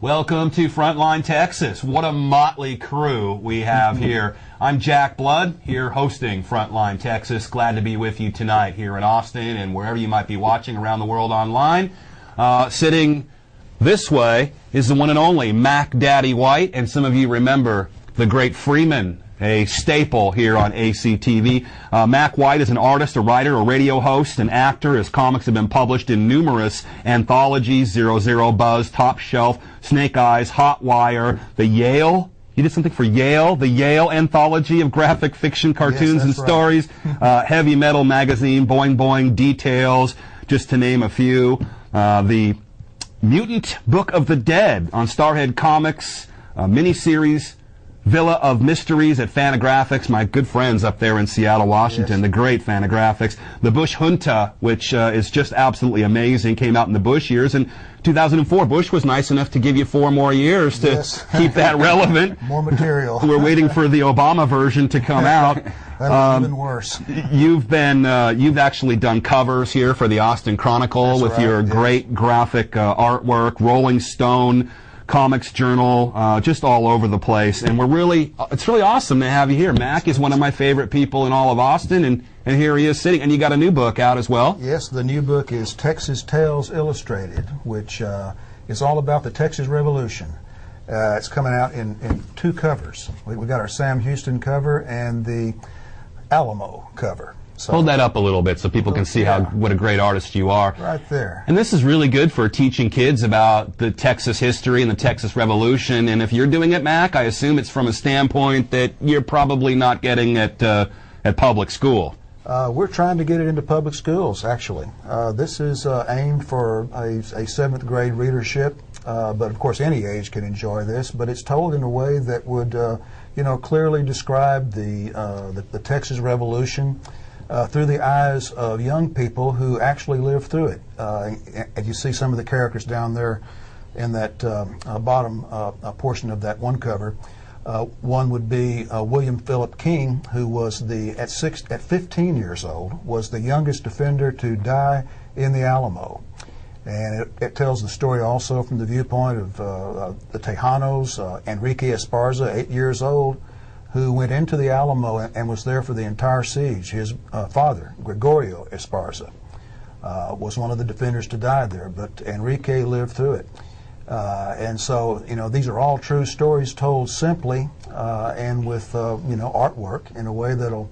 Welcome to Frontline Texas. What a motley crew we have here. I'm Jack Blood, here hosting Frontline Texas. Glad to be with you tonight here in Austin and wherever you might be watching around the world online. Sitting this way is the one and only Mac Daddy White, and some of you remember the great Freeman, a staple here on ACTV. Mac White is an artist, a writer, a radio host, an actor. His comics have been published in numerous anthologies: 00 Buzz, Top Shelf, Snake Eyes, Hot Wire, the Yale. You did something for Yale, the Yale Anthology of Graphic Fiction, Cartoons, and Stories, Heavy Metal Magazine, Boing Boing, Details, just to name a few. The Mutant Book of the Dead on Starhead Comics, miniseries, Villa of Mysteries at Fantagraphics, my good friends up there in Seattle, Washington, the great Fantagraphics. The Bush Junta, which is just absolutely amazing, came out in the Bush years. And 2004, Bush was nice enough to give you 4 more years to keep that relevant. More material. We're waiting for the Obama version to come out. That's even worse. You've actually done covers here for the Austin Chronicle with your great graphic artwork, Rolling Stone, Comics Journal, just all over the place, and it's really awesome to have you here. Mac is one of my favorite people in all of Austin, and here he is sitting, and you got a new book out as well. Yes, the new book is Texas Tales Illustrated, which is all about the Texas Revolution. It's coming out in 2 covers. We got our Sam Houston cover and the Alamo cover. So, hold that up a little bit so people can see what a great artist you are. Right there. And this is really good for teaching kids about the Texas history and the Texas Revolution. And if you're doing it, Mac, I assume it's from a standpoint that you're probably not getting at public school. We're trying to get it into public schools, actually. This is aimed for a 7th grade readership, but of course any age can enjoy this. But it's told in a way that would, clearly describe the Texas Revolution through the eyes of young people who actually lived through it. And you see some of the characters down there in that bottom portion of that one cover. One would be William Philip King, who was at 15 years old, was the youngest defender to die in the Alamo. And it tells the story also from the viewpoint of the Tejanos, Enrique Esparza, 8 years old, who went into the Alamo and was there for the entire siege. His father, Gregorio Esparza, was one of the defenders to die there, but Enrique lived through it. And so, these are all true stories told simply and with, artwork in a way that'll,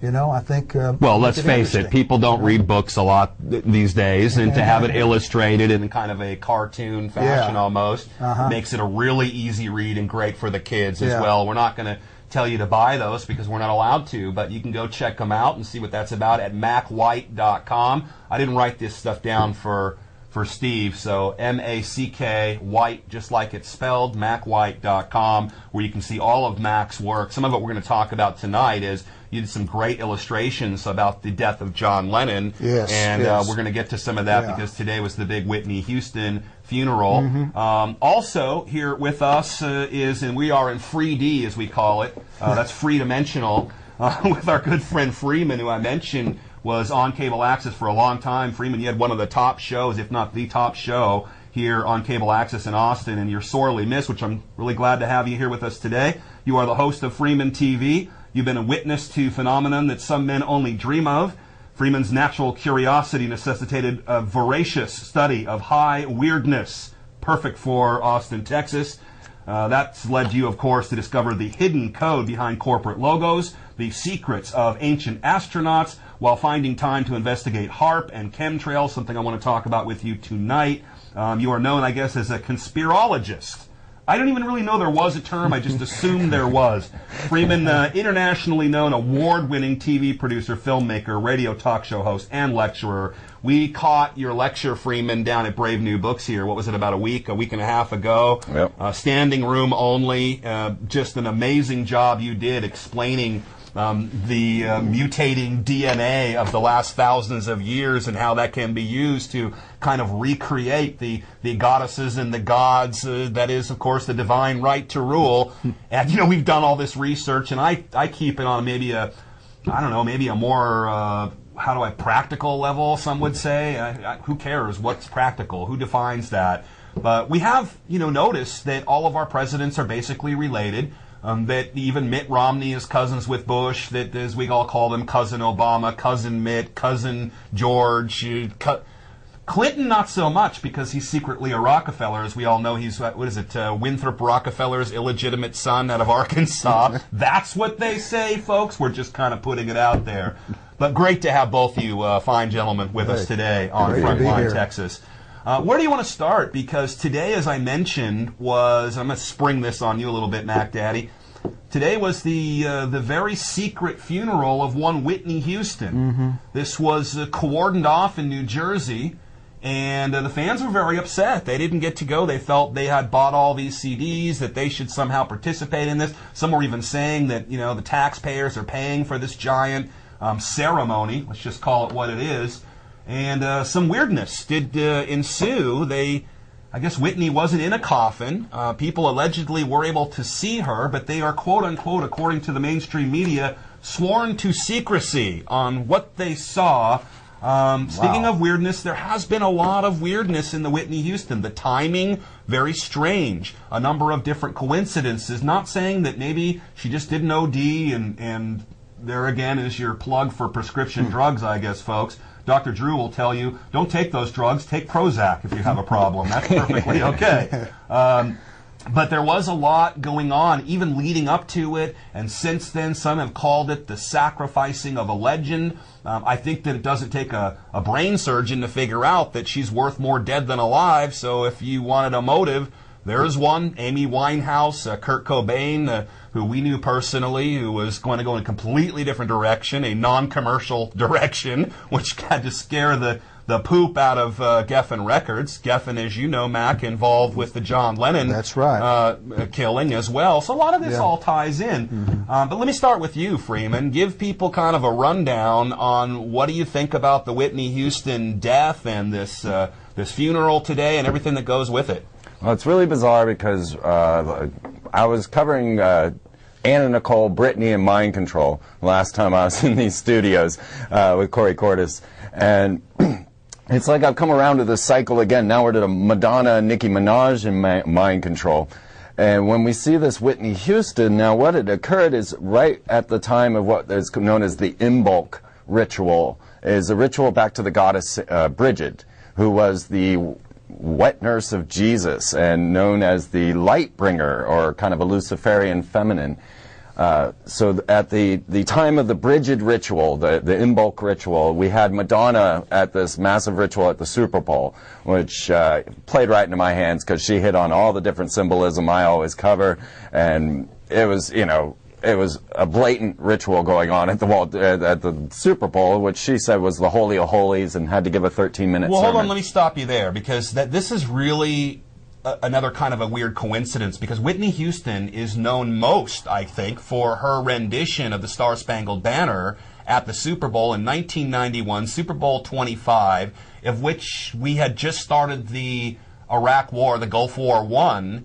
I think... well, let's face it, people don't read books a lot these days, and to have it illustrated in kind of a cartoon fashion almost makes it a really easy read and great for the kids as well. We're not going to tell you to buy those because we're not allowed to, but you can go check them out and see what that's about at macwhite.com. I didn't write this stuff down for Steve, so M-A-C-K, White, just like it's spelled, macwhite.com, where you can see all of Mac's work. Some of it we're going to talk about tonight is you did some great illustrations about the death of John Lennon, and we're going to get to some of that because today was the big Whitney Houston funeral. Also here with us is, and we are in 3D as we call it, that's three-dimensional, with our good friend Freeman, who I mentioned was on cable access for a long time. Freeman, you had one of the top shows, if not the top show, here on cable access in Austin, and you're sorely missed, which I'm really glad to have you here with us today. You are the host of Freeman TV. You've been a witness to phenomenon that some men only dream of. Freeman's natural curiosity necessitated a voracious study of high weirdness, perfect for Austin, Texas. That's led you, of course, to discover the hidden code behind corporate logos, the secrets of ancient astronauts, while finding time to investigate HARP and chemtrails, something I want to talk about with you tonight. You are known, I guess, as a conspirologist. I don't even really know there was a term. I just assumed there was. Freeman, internationally known, award-winning TV producer, filmmaker, radio talk show host, and lecturer. We caught your lecture, Freeman, down at Brave New Books here. What was it, about a week and a half ago? Yep. Standing room only. Just an amazing job you did explaining the mutating DNA of the last thousands of years and how that can be used to kind of recreate the goddesses and the gods. That is, of course, the divine right to rule. And, we've done all this research, and I keep it on maybe a more, practical level, some would say. Who cares what's practical? Who defines that? But we have, noticed that all of our presidents are basically related. That even Mitt Romney is cousins with Bush, that, as we all call them, cousin Obama, cousin Mitt, cousin George. Clinton, not so much, because he's secretly a Rockefeller. As we all know, he's, Winthrop Rockefeller's illegitimate son out of Arkansas. That's what they say, folks. We're just kind of putting it out there. But great to have both you fine gentlemen with us today on Frontline Texas. Where do you want to start? Because today, as I mentioned, I'm going to spring this on you a little bit, Mac Daddy. Today was the very secret funeral of one Whitney Houston. Mm-hmm. This was cordoned off in New Jersey, and the fans were very upset. They didn't get to go. They felt they had bought all these CDs, that they should somehow participate in this. Some were even saying that, the taxpayers are paying for this giant ceremony. Let's just call it what it is. And some weirdness did ensue. I guess Whitney wasn't in a coffin. People allegedly were able to see her, but they are, quote unquote, according to the mainstream media, sworn to secrecy on what they saw. Speaking of weirdness, there has been a lot of weirdness in the Whitney Houston. The timing, very strange. A number of different coincidences. Not saying that maybe she just did an OD, and there again is your plug for prescription drugs, I guess, folks. Dr. Drew will tell you, don't take those drugs, take Prozac if you have a problem. That's perfectly okay. But there was a lot going on, even leading up to it, and since then some have called it the sacrificing of a legend. I think that it doesn't take a brain surgeon to figure out that she's worth more dead than alive, so if you wanted a motive, there is one. Amy Winehouse, Kurt Cobain, who we knew personally, who was going to go in a completely different direction, a non-commercial direction, which had to scare the poop out of Geffen Records. Geffen, as you know, Mac, involved with the John Lennon killing as well. So a lot of this all ties in. Mm-hmm. But let me start with you, Freeman. Give people kind of a rundown on what do you think about the Whitney Houston death and this funeral today and everything that goes with it. Well, it's really bizarre because I was covering Anna Nicole, Brittany, and Mind Control last time I was in these studios with Corey Cordes. And it's like I've come around to this cycle again. Now we're to Madonna and Nicki Minaj and Mind Control. And when we see this Whitney Houston, now what had occurred is right at the time of what is known as the Imbolc ritual, is a ritual back to the goddess Bridget, who was the wet nurse of Jesus and known as the light bringer, or kind of a Luciferian feminine. So at the time of the Bridget ritual, the Imbolc ritual, we had Madonna at this massive ritual at the Super Bowl, which played right into my hands because she hit on all the different symbolism I always cover, and it was, it was a blatant ritual going on at the Super Bowl, which she said was the Holy of Holies and had to give a 13-minute sermon. Well, hold on, let me stop you there, because this is really another kind of a weird coincidence, because Whitney Houston is known most, I think, for her rendition of the Star-Spangled Banner at the Super Bowl in 1991, Super Bowl 25, of which we had just started the Iraq War, the Gulf War I.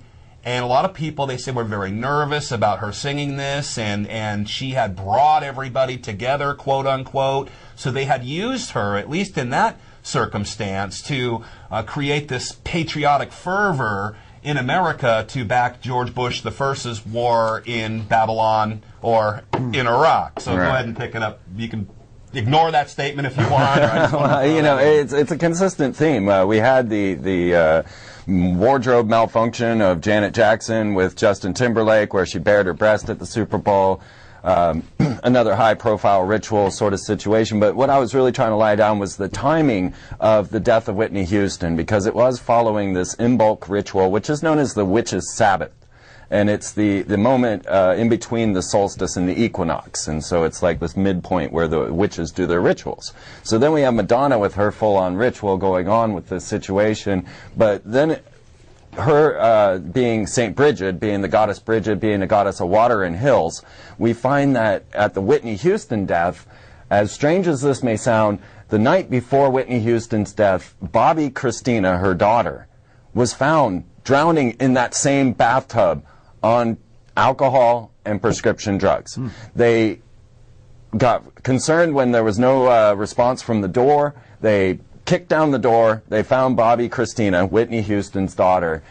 And a lot of people, they said, were very nervous about her singing this, and she had brought everybody together, quote unquote. So they had used her, at least in that circumstance, to create this patriotic fervor in America to back George Bush I's war in Babylon or in Iraq. So go ahead and pick it up. You can ignore that statement if you want. It's a consistent theme. We had the wardrobe malfunction of Janet Jackson with Justin Timberlake, where she bared her breast at the Super Bowl. Another high-profile ritual sort of situation. But what I was really trying to lie down was the timing of the death of Whitney Houston, because it was following this Imbolc ritual, which is known as the Witches' Sabbath. And it's the moment in between the solstice and the equinox. And so it's like this midpoint where the witches do their rituals. So then we have Madonna with her full-on ritual going on with this situation. But then her being St. Bridget, being the goddess Bridget, being a goddess of water and hills, we find that at the Whitney Houston death, as strange as this may sound, the night before Whitney Houston's death, Bobbi Kristina, her daughter, was found drowning in that same bathtub on alcohol and prescription drugs. They got concerned when there was no response from the door. They kicked down the door. They found Bobbi Kristina, Whitney Houston's daughter,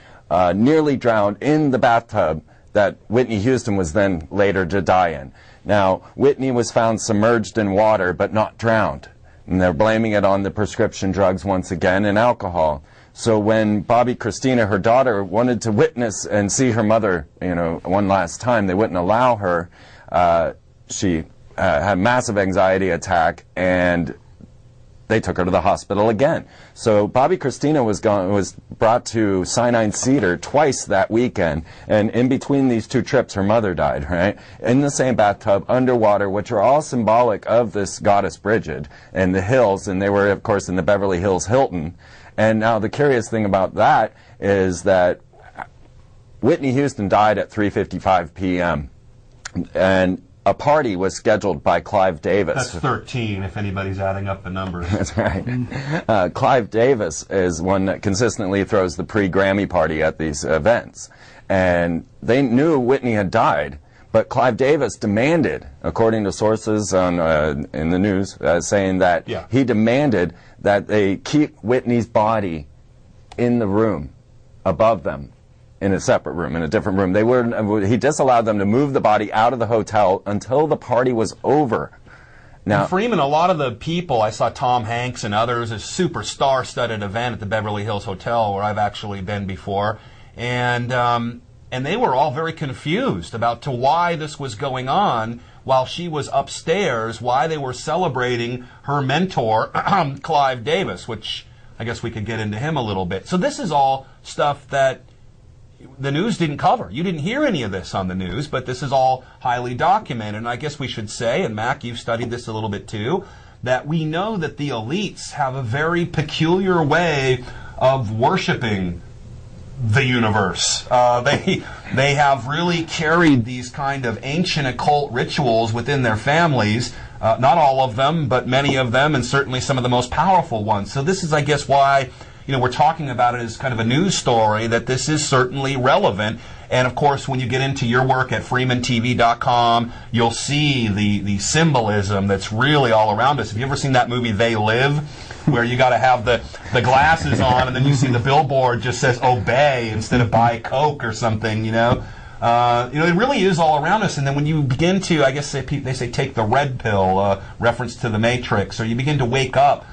nearly drowned in the bathtub that Whitney Houston was then later to die in. Now, Whitney was found submerged in water but not drowned. And they're blaming it on the prescription drugs once again and alcohol. So when Bobbi Kristina, her daughter, wanted to witness and see her mother, one last time, they wouldn't allow her. She had a massive anxiety attack, and they took her to the hospital again. So Bobbi Kristina was brought to Sinai Cedar twice that weekend, and in between these two trips, her mother died, right? In the same bathtub, underwater, which are all symbolic of this goddess Bridget and the hills, and they were, of course, in the Beverly Hills Hilton. And now the curious thing about that is that Whitney Houston died at 3:55 p.m. and a party was scheduled by Clive Davis. That's 13, if anybody's adding up the numbers. That's right. Clive Davis is one that consistently throws the pre-Grammy party at these events. And they knew Whitney had died, but Clive Davis demanded, according to sources in the news, saying that he demanded that they keep Whitney's body in the room above them, in a separate room, in a different room. He disallowed them to move the body out of the hotel until the party was over. Now, and Freeman, a lot of the people, I saw Tom Hanks and others, a super star-studded event at the Beverly Hills Hotel where I've actually been before, and they were all very confused about why this was going on while she was upstairs, why they were celebrating her mentor, Clive Davis, which I guess we could get into him a little bit. So this is all stuff that the news didn't cover. You didn't hear any of this on the news, but this is all highly documented. And I guess we should say, and Mac, you've studied this a little bit too, that we know that the elites have a very peculiar way of worshiping the universe. They have really carried these kind of ancient occult rituals within their families. Not all of them, but many of them, and certainly some of the most powerful ones. So this is, I guess, why we're talking about it as kind of a news story, that this is certainly relevant. And of course, when you get into your work at freemantv.com, you'll see the symbolism that's really all around us. Have you ever seen that movie They Live, where you got to have the glasses on and then you see the billboard just says obey instead of buy Coke or something, it really is all around us. And then when you begin to, I guess they say take the red pill, reference to the Matrix, or you begin to wake up,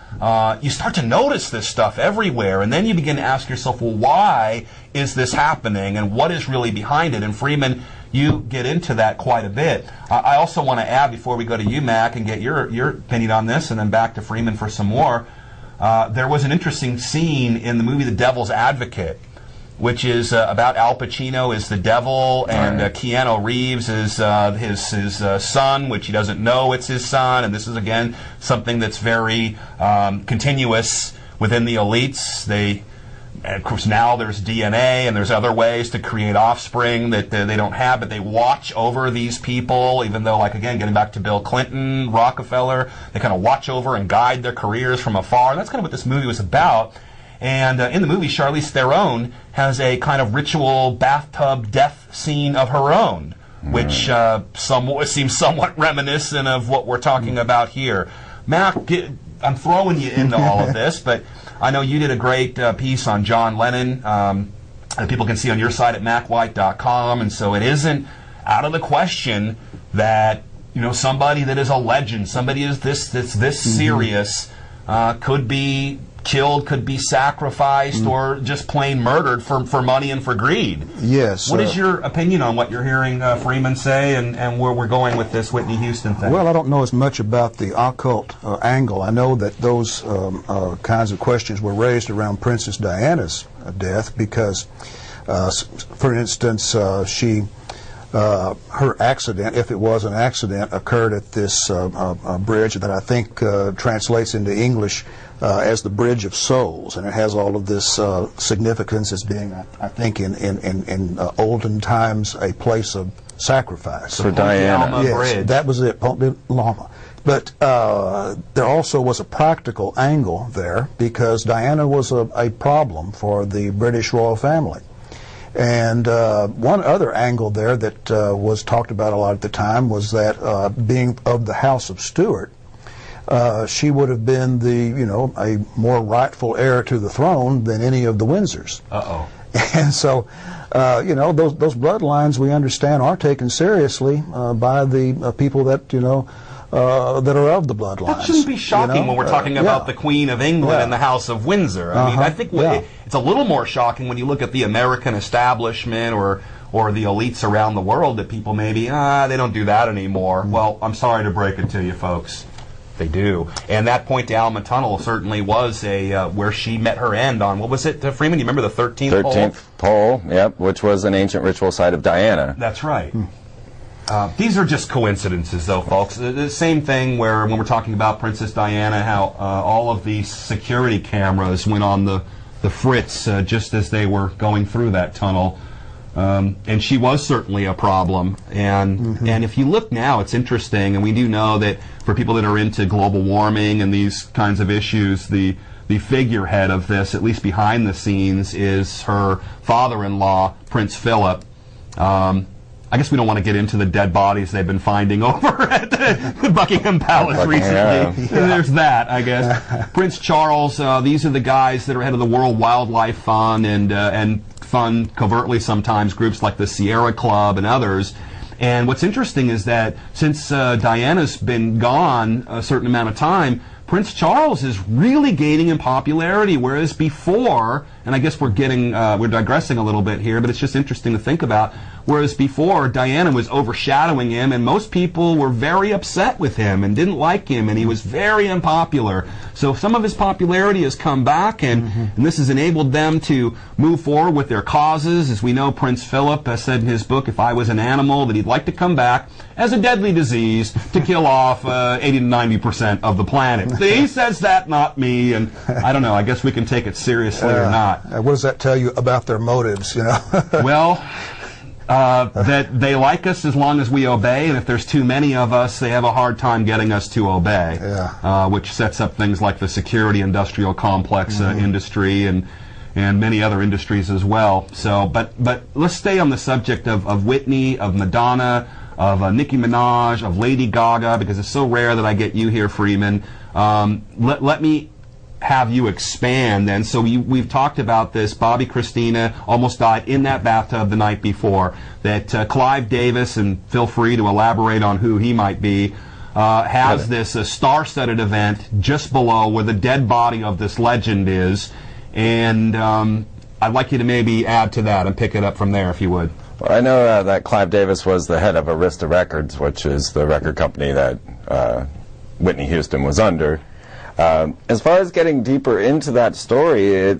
you start to notice this stuff everywhere, and then you begin to ask yourself, well, why is this happening, and what is really behind it? And Freeman, you get into that quite a bit. I also want to add, before we go to you, Mac, and get your opinion on this, and then back to Freeman for some more, there was an interesting scene in the movie The Devil's Advocate, which is about Al Pacino is the devil, and Keanu Reeves is his son, which he doesn't know it's his son. And this is, again, something that's very continuous within the elites. Of course, now there's DNA, and there's other ways to create offspring that they don't have, but they watch over these people, even though, like, again, getting back to Bill Clinton, Rockefeller, they kind of watch over and guide their careers from afar. And that's kind of what this movie was about. And in the movie, Charlize Theron has a kind of ritual bathtub death scene of her own, which seems somewhat reminiscent of what we're talking about here. Mac, I'm throwing you into all of this, but I know you did a great piece on John Lennon that people can see on your site at macwhite.com, and so it isn't out of the question that somebody that is a legend, somebody is this serious, could be killed, could be sacrificed, or just plain murdered for money and for greed. Yes. What is your opinion on what you're hearing Freeman say, and where we're going with this Whitney Houston thing? Well, I don't know as much about the occult angle. I know that those kinds of questions were raised around Princess Diana's death because, for instance, her accident, if it was an accident, occurred at this bridge that I think translates into English as the Bridge of Souls, and it has all of this significance as being, I think, in olden times, a place of sacrifice. For Diana. Yes, Bridge. that was it, Ponte Lama. But there also was a practical angle there because Diana was a problem for the British royal family. And one other angle there that was talked about a lot at the time was that being of the House of Stuart, she would have been a more rightful heir to the throne than any of the Windsors. Uh-oh. And so, those bloodlines, we understand, are taken seriously by the people that, that are of the bloodlines. That shouldn't be shocking when we're talking about the Queen of England and the House of Windsor. I mean, I think it's a little more shocking when you look at the American establishment or the elites around the world, that people maybe, they don't do that anymore. Well, I'm sorry to break it to you folks. They do. And that Point de Alma tunnel certainly was where she met her end on, what was it, Freeman? You remember the 13th pole? 13th pole, yep, which was an ancient ritual site of Diana. That's right. These are just coincidences, though, folks. The same thing when we're talking about Princess Diana, how all of these security cameras went on the fritz just as they were going through that tunnel. And she was certainly a problem. And if you look now, it's interesting, and we do know that for people that are into global warming and these kinds of issues, the figurehead of this, at least behind the scenes, is her father-in-law, Prince Philip. I guess we don't want to get into the dead bodies they've been finding over at the Buckingham Palace recently. There's that, I guess. Prince Charles, these are the guys that are head of the World Wildlife Fund and fund covertly sometimes groups like the Sierra Club and others. And what's interesting is that since Diana's been gone a certain amount of time, Prince Charles is really gaining in popularity, whereas before, and I guess we're digressing a little bit here, but it's just interesting to think about, whereas before Diana was overshadowing him, and most people were very upset with him and didn't like him, and he was very unpopular. So some of his popularity has come back, and this has enabled them to move forward with their causes. As we know, Prince Philip has said in his book, If I Was an Animal, that he'd like to come back as a deadly disease to kill off 80 to 90% of the planet. He says that, not me, and I don't know, I guess we can take it seriously or not. What does that tell you about their motives, Well, that they like us as long as we obey, and if there's too many of us, they have a hard time getting us to obey, which sets up things like the security industrial complex industry and many other industries as well. So, but let's stay on the subject of Whitney, of Madonna, of Nicki Minaj, of Lady Gaga, because it's so rare that I get you here, Freeman. Let me have you expand then. So we've talked about this. Bobbi Kristina almost died in that bathtub the night before. That Clive Davis, and feel free to elaborate on who he might be, has this star-studded event just below where the dead body of this legend is. And I'd like you to maybe add to that and pick it up from there, if you would. Well, I know that Clive Davis was the head of Arista Records, which is the record company that Whitney Houston was under. As far as getting deeper into that story,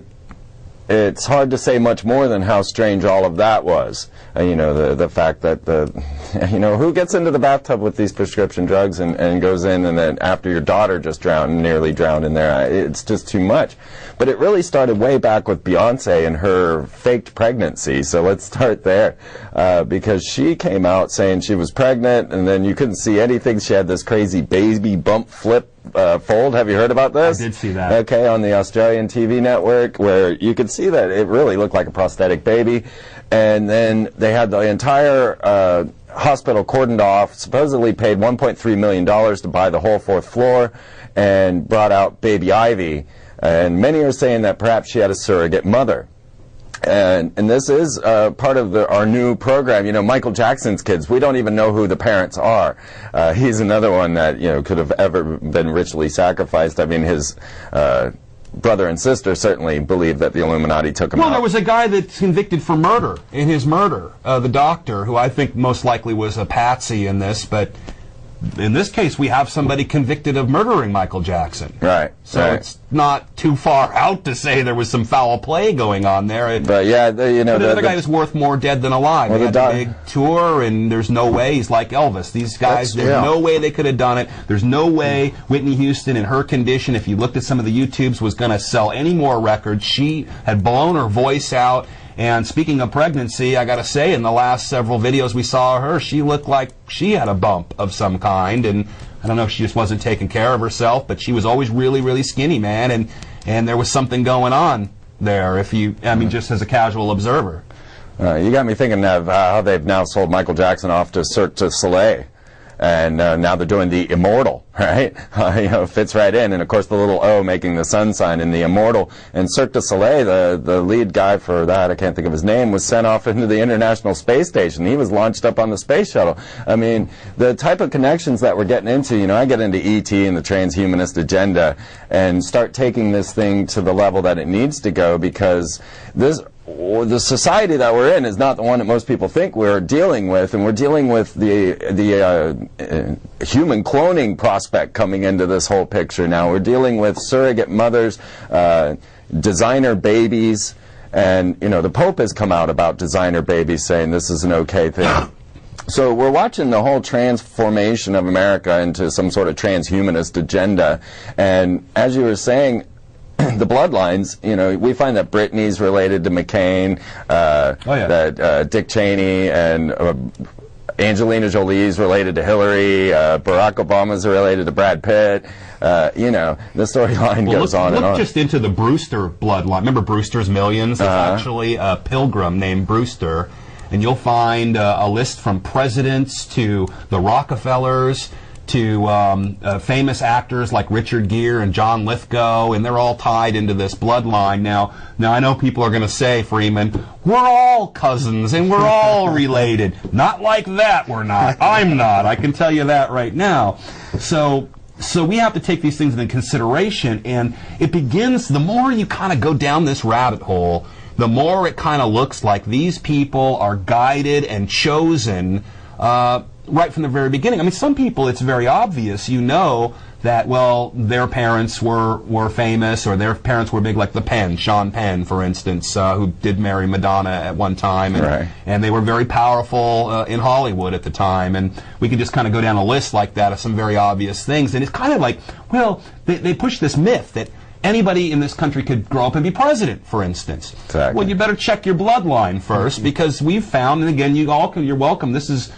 it's hard to say much more than how strange all of that was. The fact that who gets into the bathtub with these prescription drugs and goes in, and then after your daughter just nearly drowned in there, it's just too much. But it really started way back with Beyonce and her faked pregnancy. So let's start there, because she came out saying she was pregnant, and then you couldn't see anything. She had this crazy baby bump flip fold. Have you heard about this? I did see that. Okay, on the Australian TV network, where you could see that it really looked like a prosthetic baby. And then they had the entire hospital cordoned off, supposedly paid $1.3 million to buy the whole 4th floor, and brought out baby Ivy. And many are saying that perhaps she had a surrogate mother. And this is part of our new program. Michael Jackson's kids, we don't even know who the parents are. He's another one that, could have ever been ritually sacrificed. I mean, his brother and sister certainly believe that the Illuminati took him out. Well, there was a guy that's convicted for murder, in his murder, the doctor, who I think most likely was a patsy in this, but in this case, we have somebody convicted of murdering Michael Jackson. Right. So it's not too far out to say there was some foul play going on there. But yeah, the other guy is worth more dead than alive. Well, they had a big tour, and there's no way he's like Elvis. These guys, there's no way they could have done it. There's no way Whitney Houston, in her condition, if you looked at some of the YouTubes, was going to sell any more records. She had blown her voice out. And speaking of pregnancy, I got to say, in the last several videos we saw of her, she looked like she had a bump of some kind. And I don't know if she just wasn't taking care of herself, but she was always really, really skinny, man. And there was something going on there, just as a casual observer. You got me thinking of how they've now sold Michael Jackson off to Cirque du Soleil. And now they're doing the immortal, right? Fits right in. And of course the little O making the sun sign in the immortal. And Cirque du Soleil, the lead guy for that, I can't think of his name, was sent off into the International Space Station. He was launched up on the space shuttle. I mean, the type of connections that we're getting into, I get into E.T. and the transhumanist agenda and start taking this thing to the level that it needs to go, because the society that we're in is not the one that most people think we're dealing with, and we're dealing with the human cloning prospect coming into this whole picture now. We're dealing with surrogate mothers, designer babies, and the Pope has come out about designer babies saying this is an okay thing. So we're watching the whole transformation of America into some sort of transhumanist agenda, and as you were saying, the bloodlines, we find that Brittany's related to McCain, that Dick Cheney and Angelina Jolie's related to Hillary, Barack Obama's related to Brad Pitt. The storyline goes on and on. Look just into the Brewster bloodline. Remember Brewster's Millions? There's actually a pilgrim named Brewster, and you'll find a list from presidents to the Rockefellers to famous actors like Richard Gere and John Lithgow, and they're all tied into this bloodline. Now I know people are going to say, Freeman, we're all cousins and we're all related. Not like that, we're not. I'm not. I can tell you that right now. So we have to take these things into consideration, and it begins, the more you kind of go down this rabbit hole, the more it kind of looks like these people are guided and chosen right from the very beginning. I mean, some people, it's very obvious, that, well, their parents were famous, or their parents were big, like the Penn, Sean Penn, for instance, who did marry Madonna at one time, and they were very powerful in Hollywood at the time, and we can just kind of go down a list like that of some very obvious things, and it's kind of like, well, they push this myth that anybody in this country could grow up and be president, for instance. Exactly. Well, you better check your bloodline first, because we've found, and again, you're welcome, this is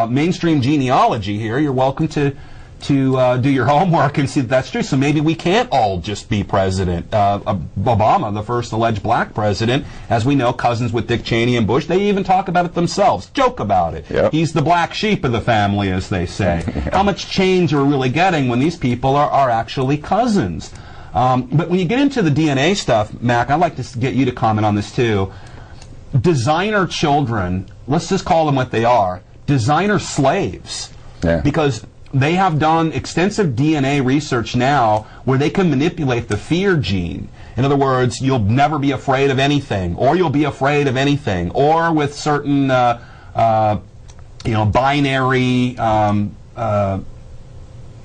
mainstream genealogy here. You're welcome to do your homework and see that that's true. So maybe we can't all just be president. Obama, the first alleged black president, as we know, cousins with Dick Cheney and Bush, they even talk about it themselves, joke about it. Yep. He's the black sheep of the family, as they say. How much change are we really getting when these people are actually cousins? But when you get into the DNA stuff, Mac, I'd like to get you to comment on this too. Designer children, let's just call them what they are, designer slaves, because they have done extensive DNA research now where they can manipulate the fear gene. In other words, you'll never be afraid of anything, or you'll be afraid of anything, or with certain binary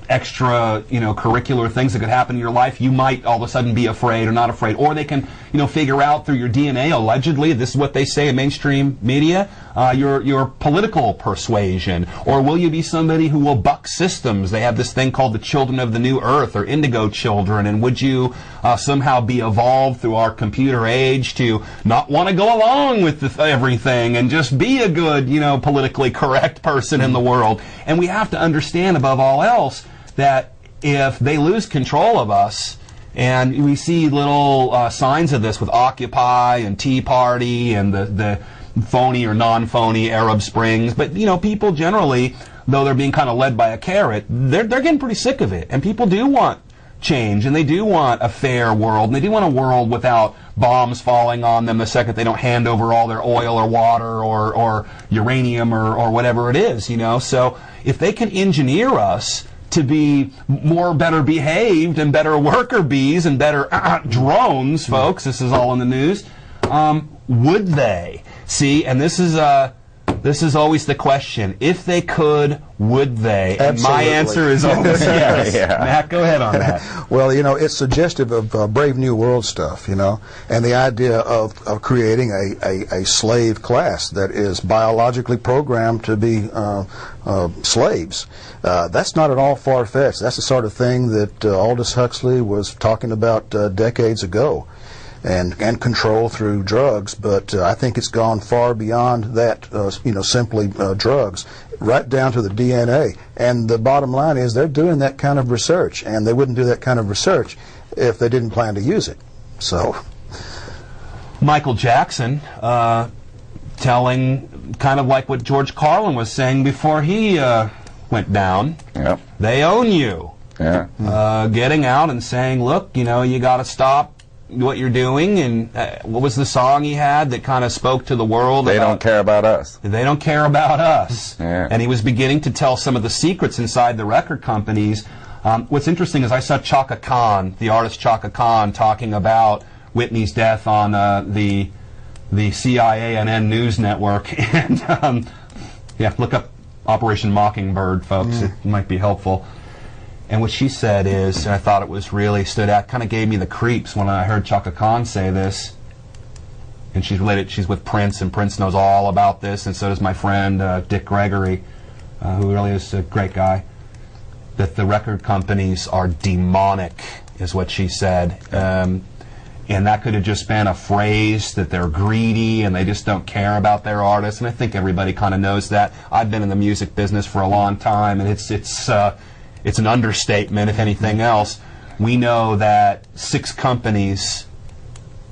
extra, curricular things that could happen in your life, you might all of a sudden be afraid or not afraid. Or they can, figure out through your DNA, allegedly, this is what they say in mainstream media, your political persuasion. Or will you be somebody who will buck systems? They have this thing called the children of the new earth, or indigo children, and would you somehow be evolved through our computer age to not want to go along with everything and just be a good, politically correct person in the world? And we have to understand, above all else, that if they lose control of us, and we see little signs of this with Occupy and Tea Party and the phony or non-phony Arab Springs, but people generally, though they're being kind of led by a carrot, they're getting pretty sick of it, and people do want change, and they do want a fair world, and they do want a world without bombs falling on them the second they don't hand over all their oil or water or uranium or whatever it is, So if they can engineer us to be better behaved and better worker bees and better drones, folks, this is all in the news, would they? See, and this is always the question. If they could, would they? And my answer is always yes. Matt, go ahead on that. Well, it's suggestive of Brave New World stuff, and the idea of creating a slave class that is biologically programmed to be slaves. That's not at all far-fetched. That's the sort of thing that Aldous Huxley was talking about decades ago. And control through drugs, but I think it's gone far beyond that, simply drugs, right down to the DNA. And the bottom line is they're doing that kind of research, and they wouldn't do that kind of research if they didn't plan to use it. So, Michael Jackson telling kind of like what George Carlin was saying before he went down. Yep. They own you. Yeah. Getting out and saying, look, you know, you got to stop what you're doing. And what was the song he had that kind of spoke to the world? They don't care about us. They don't care about us. Yeah. And he was beginning to tell some of the secrets inside the record companies. What's interesting is I saw Chaka Khan, the artist Chaka Khan, talking about Whitney's death on the CNN News Network. And yeah, look up Operation Mockingbird, folks. It might be helpful. And what she said is, and I thought it was really stood out, kind of gave me the creeps when I heard Chaka Khan say this. And she's related, she's with Prince, and Prince knows all about this, and so does my friend Dick Gregory, who really is a great guy. That the record companies are demonic, is what she said. And that could have just been a phrase that they're greedy and they just don't care about their artists. And I think everybody kind of knows that. I've been in the music business for a long time, and it's an understatement, if anything else. We know that 6 companies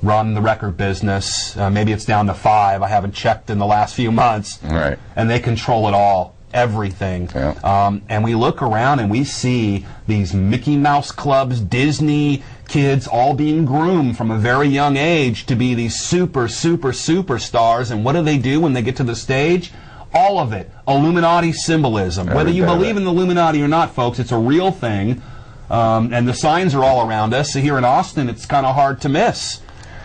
run the record business. Maybe it's down to 5. I haven't checked in the last few months. Right. And they control it all. Everything. Yeah. And we look around and we see these Mickey Mouse clubs, Disney kids all being groomed from a very young age to be these superstars. And what do they do when they get to the stage? All of it. Illuminati symbolism. Whether you believe in the Illuminati or not, folks, it's a real thing. And the signs are all around us. So here in Austin, it's kind of hard to miss.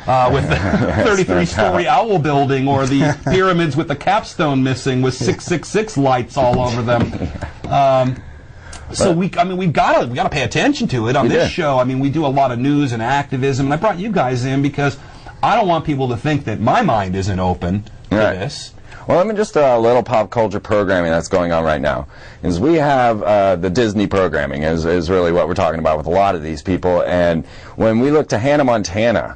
With the 33-story owl building, or the pyramids with the capstone missing with 666 lights all over them. So we've got to pay attention to it on this show. I mean, we do a lot of news and activism, and I brought you guys in because I don't want people to think that my mind isn't open to this. Well, let me just a little pop culture programming that's going on right now. Is we have the Disney programming is really what we're talking about with a lot of these people. And when we look to Hannah Montana,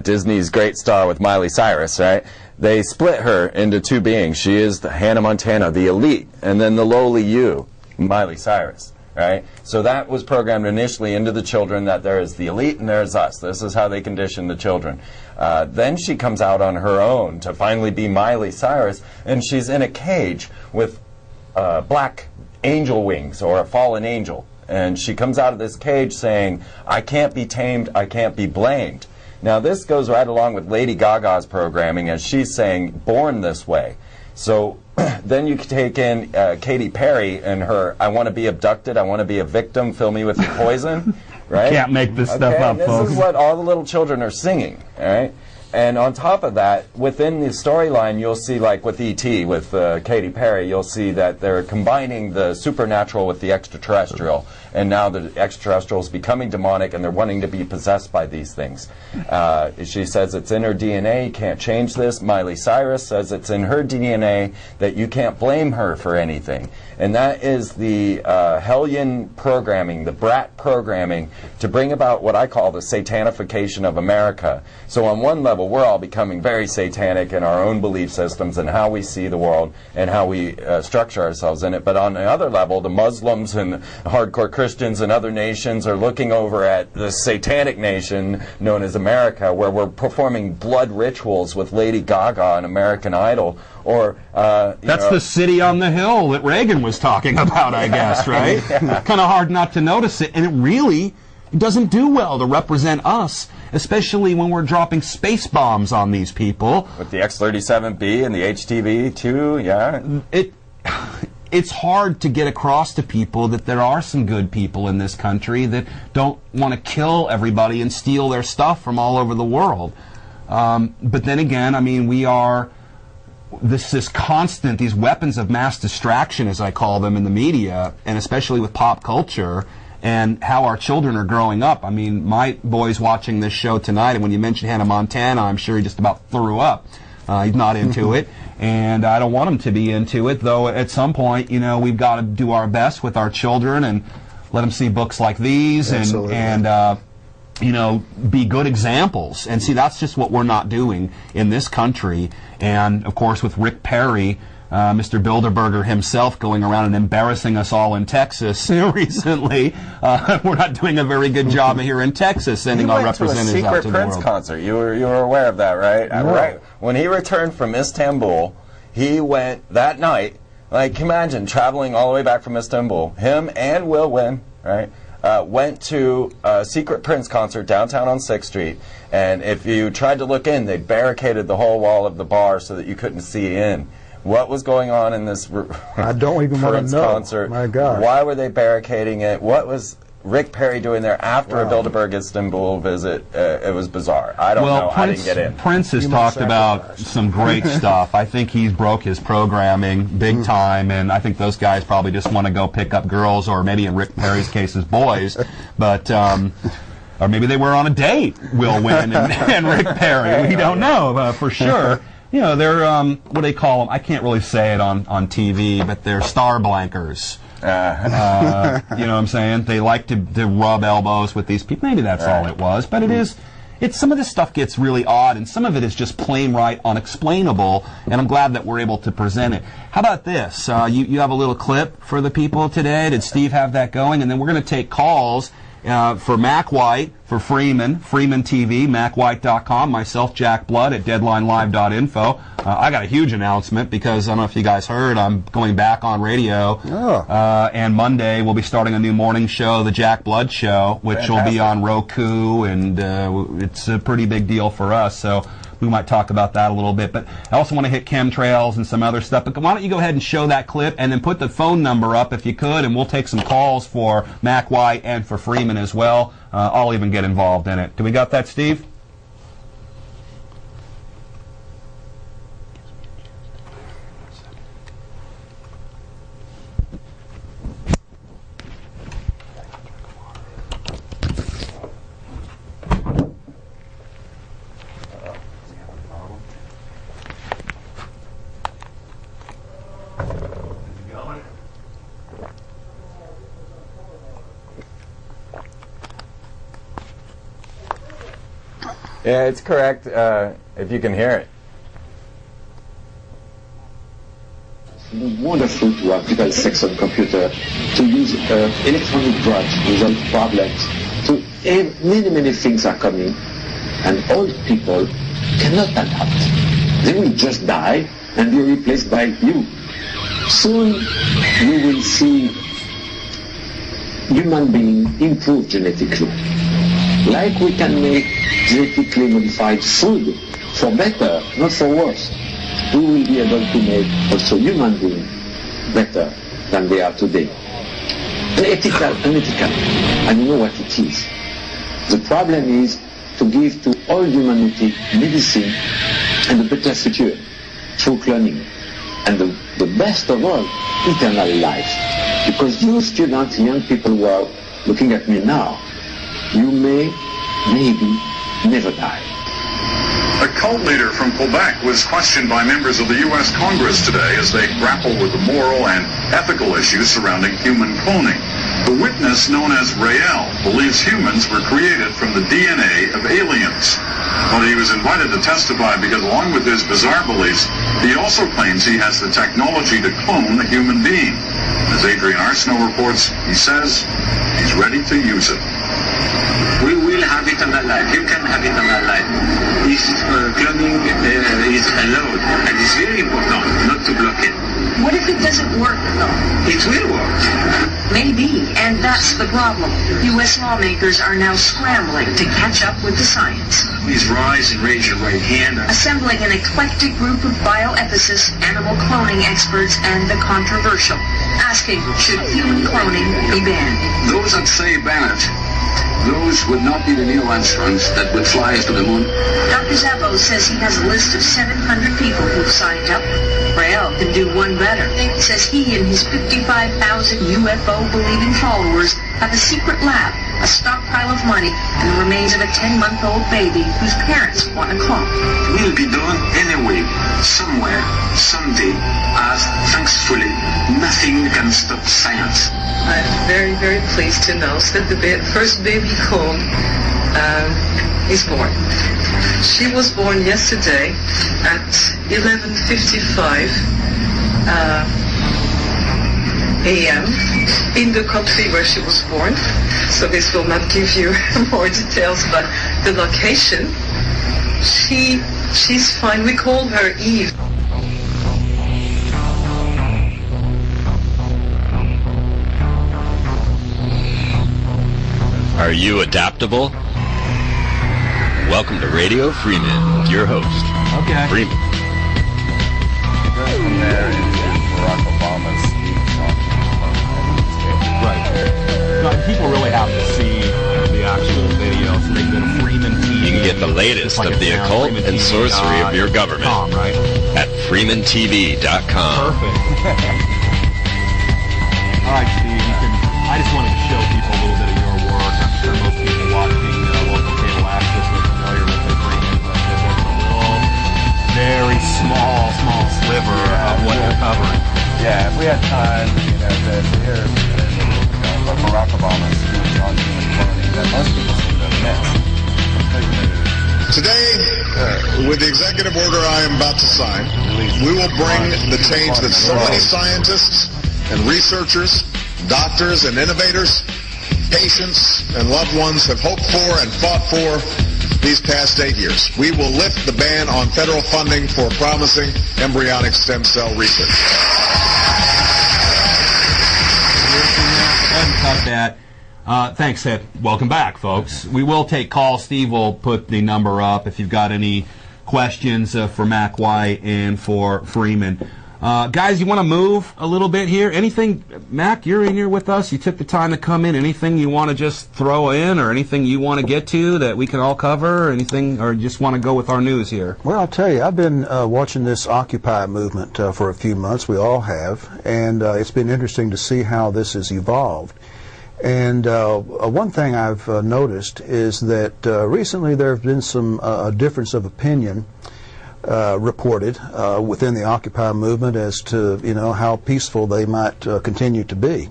Disney's great star with Miley Cyrus, right? They split her into 2 beings. She is the Hannah Montana, the elite, and then the lowly you, Miley Cyrus. Right? So that was programmed initially into the children, that there is the elite and there's us. This is how they condition the children. Then she comes out on her own to finally be Miley Cyrus, and she's in a cage with black angel wings, or a fallen angel. And she comes out of this cage saying, I can't be tamed, I can't be blamed. Now this goes right along with Lady Gaga's programming, as she's saying, born this way. So then you can take in Katy Perry and her, I want to be abducted, I want to be a victim, fill me with your poison, right? Can't make this stuff up, this folks. This is what all the little children are singing, all right? And on top of that, within the storyline, you'll see, like with E.T., with Katy Perry, you'll see that they're combining the supernatural with the extraterrestrial. And now the extraterrestrial is becoming demonic, and they're wanting to be possessed by these things. She says it's in her DNA, you can't change this. Miley Cyrus says it's in her DNA that you can't blame her for anything. And that is the hellion programming, the brat programming, to bring about what I call the satanification of America. So on one level, we're all becoming very satanic in our own belief systems and how we see the world and how we structure ourselves in it. But on the other level, the Muslims and hardcore Christians and other nations are looking over at the satanic nation known as America, where we're performing blood rituals with Lady Gaga and American Idol. Or that's the city on the hill that Reagan was talking about, I guess, right? Kind of hard not to notice it, and it really doesn't do well to represent us, especially when we're dropping space bombs on these people. With the X-37B and the HTV-2, yeah. It's hard to get across to people that there are some good people in this country that don't want to kill everybody and steal their stuff from all over the world. But then again, I mean, we are... This constant, these weapons of mass distraction, as I call them, in the media, and especially with pop culture, and how our children are growing up. I mean, my boy's watching this show tonight, and when you mentioned Hannah Montana, I'm sure he just about threw up. He's not into it, and I don't want him to be into it, though at some point, you know, we've got to do our best with our children and let them see books like these and you know, be good examples. And see, that's just what we're not doing in this country. And, of course, with Rick Perry, Mr. Bilderberger himself going around and embarrassing us all in Texas recently, we're not doing a very good job here in Texas sending our representatives out to the world. He went to a secret Prince concert. You were aware of that, right? No. Right. When he returned from Istanbul, he went that night Like, imagine traveling all the way back from Istanbul. Him and Will Wynn, right, went to a Secret Prince concert downtown on 6th Street. And if you tried to look in, they barricaded the whole wall of the bar so that you couldn't see in. What was going on in this I don't even want to know. Concert? My God. Why were they barricading it? What was Rick Perry doing there after a Bilderberg Istanbul visit? It was bizarre. I don't know. I didn't get in. Prince has talked about some great stuff. I think he's broke his programming big time, and I think those guys probably just want to go pick up girls, or maybe in Rick Perry's case, his boys. But or maybe they were on a date, Will Wynn and Rick Perry. We don't know for sure. You know, they're, what do they call them? I can't really say it on TV, but they're star blankers. You know what I'm saying? They like to rub elbows with these people. Maybe that's all it was. But it's some of this stuff gets really odd, and some of it is just plain right unexplainable, and I'm glad that we're able to present it. How about this? You have a little clip for the people today. Did Steve have that going? And then we're going to take calls for Mac White, for Freeman TV, MacWhite.com, myself, Jack Blood, at DeadlineLive.info. I got a huge announcement because I don't know if you guys heard, I'm going back on radio. And Monday we'll be starting a new morning show, The Jack Blood Show, which will be on Roku, and it's a pretty big deal for us. So we might talk about that a little bit. But I also want to hit chemtrails and some other stuff. But why don't you go ahead and show that clip and then put the phone number up if you could, and we'll take some calls for Mac White and for Freeman as well. I'll even get involved in it. Do we got that, Steve? Yeah, it's correct, if you can hear it. It's wonderful to have digital sex on computer, to use electronic drugs without problems. So many things are coming, and old people cannot adapt. They will just die and be replaced by you. Soon we will see human beings improve genetically. Like we can make genetically modified food for better, not for worse. We will be able to make also human beings better than they are today. Ethical, unethical, and you know what it is. The problem is to give to all humanity medicine and a better future through cloning. And the best of all, eternal life. Because you students, young people who are looking at me now, you may, maybe, never die. A cult leader from Quebec was questioned by members of the U.S. Congress today as they grapple with the moral and ethical issues surrounding human cloning. The witness, known as Rael, believes humans were created from the DNA of aliens. But he was invited to testify because, along with his bizarre beliefs, he also claims he has the technology to clone a human being. As Adrian Arsenault reports, he says he's ready to use it. We will have eternal life. You can have eternal life. If cloning is allowed, and it's very important not to block it. What if it doesn't work, though? It will work. Maybe, and that's the problem. U.S. lawmakers are now scrambling to catch up with the science. Please rise and raise your right hand. Assembling an eclectic group of bioethicists, animal cloning experts, and the controversial, asking, should human cloning be banned? Those that say ban it, those would not be the Neil Armstrongs that would fly us to the moon. Dr. Zabo says he has a list of 700 people who've signed up. Rael can do one better. Says he and his 55,000 UFO-believing followers have a secret lab, a stockpile of money, and the remains of a 10-month-old baby whose parents want to clone. It will be done anyway, somewhere, someday, as, thankfully, nothing can stop science. I'm very, very pleased to announce that the first baby clone is born. She was born yesterday at 11:55 a.m. in the country where she was born. So this will not give you more details, but the location. She's fine. We call her Eve. Are you adaptable? Welcome to Radio Freeman with your host, Okay. Freeman. From there into Barack Obama's speech on Right. But people really have to see the actual video, so they can go to Freeman TV. You can get the latest of the occult and sorcery of your government right? at freemantv.com. Perfect. All right, Steve. I just wanted to show people a little bit of your work. I'm sure most people watching local cable access are familiar with the Freeman, but there's a little, very small sliver of what you're covering. Yeah, if we had time, to hear Barack Obama's speech on human cloning that most people seem to miss. Today, with the executive order I am about to sign, we will bring the change that so many scientists and researchers, doctors and innovators, patients and loved ones have hoped for and fought for these past 8 years. We will lift the ban on federal funding for promising embryonic stem cell research. Cut that. Thanks, Ed. Welcome back, folks. We will take calls. Steve will put the number up if you've got any questions for Mac White and for Freeman. Guys, you want to move a little bit here? Anything, Mac, you're in here with us. You took the time to come in. Anything you want to just throw in or anything you want to get to that we can all cover? Anything, or just want to go with our news here? Well, I'll tell you, I've been watching this Occupy movement for a few months. We all have. And it's been interesting to see how this has evolved. And one thing I've noticed is that recently there have been some difference of opinion reported within the Occupy movement as to how peaceful they might continue to be,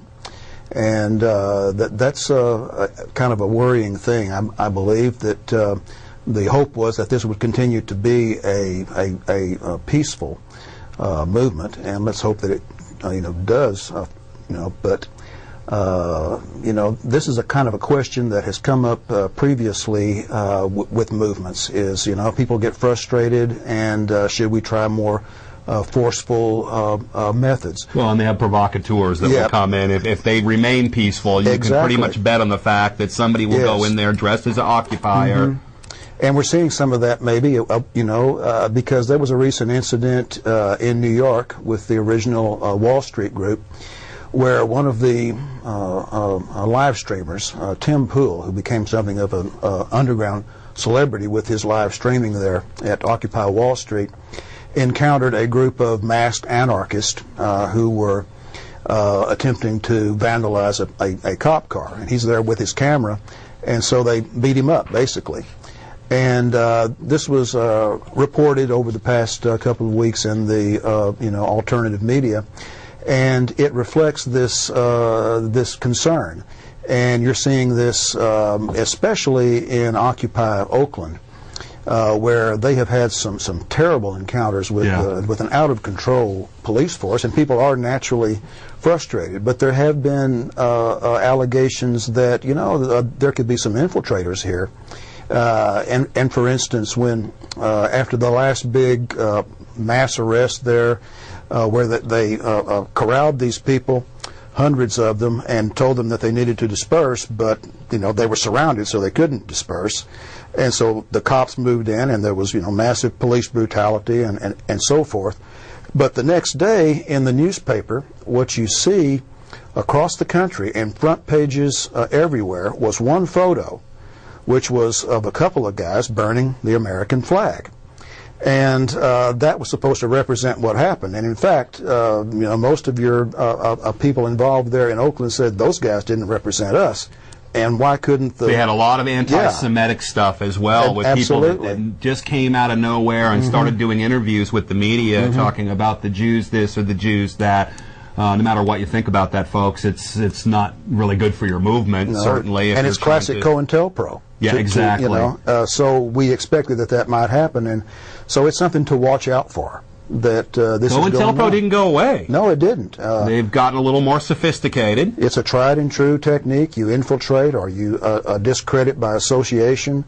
and that's kind of a worrying thing. I believe that the hope was that this would continue to be a peaceful movement, and let's hope that it does. But this is a kind of a question that has come up previously with movements. Is people get frustrated, and should we try more forceful methods? Well, and they have provocateurs that will come in. If they remain peaceful, you can pretty much bet on the fact that somebody will go in there dressed as an occupier. Mm-hmm. And we're seeing some of that maybe, because there was a recent incident in New York with the original Wall Street group, where one of the live streamers, Tim Pool, who became something of an underground celebrity with his live streaming there at Occupy Wall Street, encountered a group of masked anarchists who were attempting to vandalize a cop car. And he's there with his camera, and so they beat him up, basically. And this was reported over the past couple of weeks in the alternative media. And it reflects this this concern, and you're seeing this especially in Occupy Oakland, where they have had some terrible encounters with an out of control police force, and people are naturally frustrated. But there have been allegations that there could be some infiltrators here, and for instance, when after the last big mass arrest there. Where they corralled these people, hundreds of them, and told them that they needed to disperse, but they were surrounded, so they couldn't disperse, and so the cops moved in, and there was massive police brutality and so forth. But the next day in the newspaper, what you see across the country and front pages everywhere was one photo, which was of a couple of guys burning the American flag. And that was supposed to represent what happened. And in fact, most of your people involved there in Oakland said those guys didn't represent us. And why couldn't they had a lot of anti-Semitic stuff as well with people that just came out of nowhere and started doing interviews with the media talking about the Jews this or the Jews that. No matter what you think about that, folks, it's not really good for your movement, certainly. And it's classic COINTELPRO. Yeah, exactly. So we expected that might happen, and so it's something to watch out for. That this is going on. COINTELPRO didn't go away. No, it didn't. They've gotten a little more sophisticated. It's a tried and true technique. You infiltrate or you discredit by association.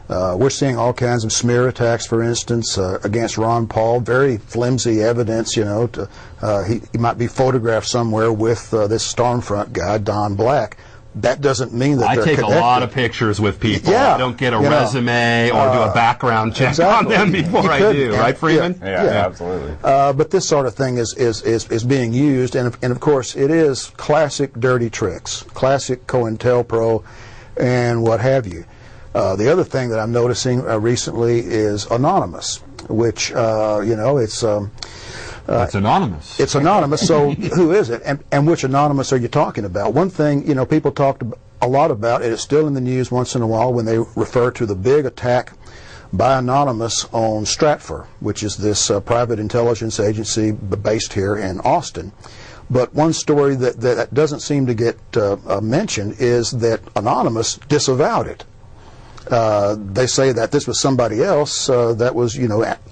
We're seeing all kinds of smear attacks, for instance, against Ron Paul. Very flimsy evidence, he might be photographed somewhere with this Stormfront guy, Don Black. that doesn't mean that they're I take connected. a lot of pictures with people. Yeah, I don't get a resume or do a background check exactly. on them before I do, right, Freeman? Yeah, absolutely. But this sort of thing is being used, and of course it is classic dirty tricks, classic COINTELPRO, and what have you. The other thing that I'm noticing recently is anonymous, which it's anonymous. It's anonymous. So who is it, and which anonymous are you talking about? One thing people talked a lot about, and it's still in the news once in a while when they refer to the big attack by Anonymous on Stratfor, which is this private intelligence agency based here in Austin. But one story that doesn't seem to get mentioned is that Anonymous disavowed it. They say that this was somebody else that was,